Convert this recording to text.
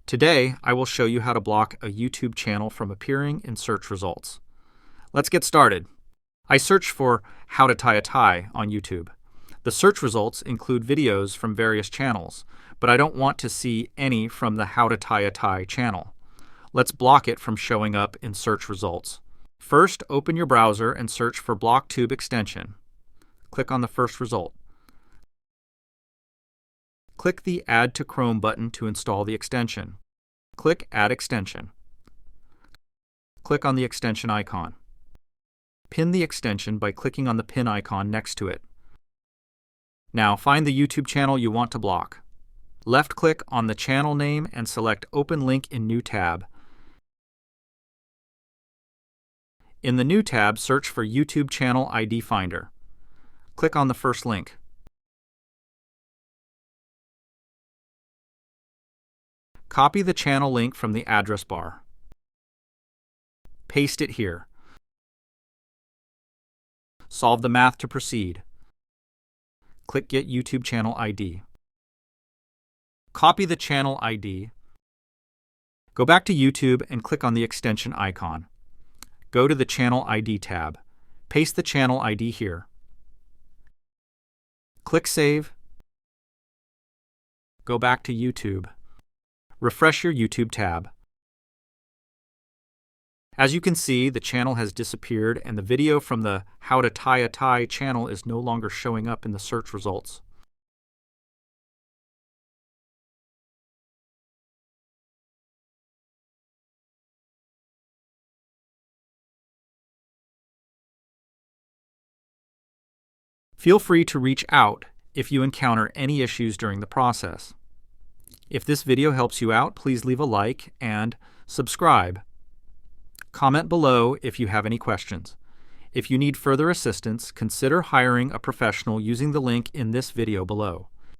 Today, I will show you how to block a YouTube channel from appearing in search results. Let's get started. I searched for how to tie a tie on YouTube. The search results include videos from various channels, but I don't want to see any from the how to tie a tie channel. Let's block it from showing up in search results. First, open your browser and search for BlockTube extension. Click on the first result. Click the Add to Chrome button to install the extension. Click Add Extension. Click on the extension icon. Pin the extension by clicking on the pin icon next to it. Now find the YouTube channel you want to block. Left-click on the channel name and select Open Link in New Tab. In the New tab, search for YouTube Channel ID Finder. Click on the first link. Copy the channel link from the address bar. Paste it here. Solve the math to proceed. Click Get YouTube Channel ID. Copy the channel ID. Go back to YouTube and click on the extension icon. Go to the Channel ID tab. Paste the channel ID here. Click Save. Go back to YouTube. Refresh your YouTube tab. As you can see, the channel has disappeared and the video from the How to Tie a Tie channel is no longer showing up in the search results. Feel free to reach out if you encounter any issues during the process. If this video helps you out, please leave a like and subscribe. Comment below if you have any questions. If you need further assistance, consider hiring a professional using the link in this video below.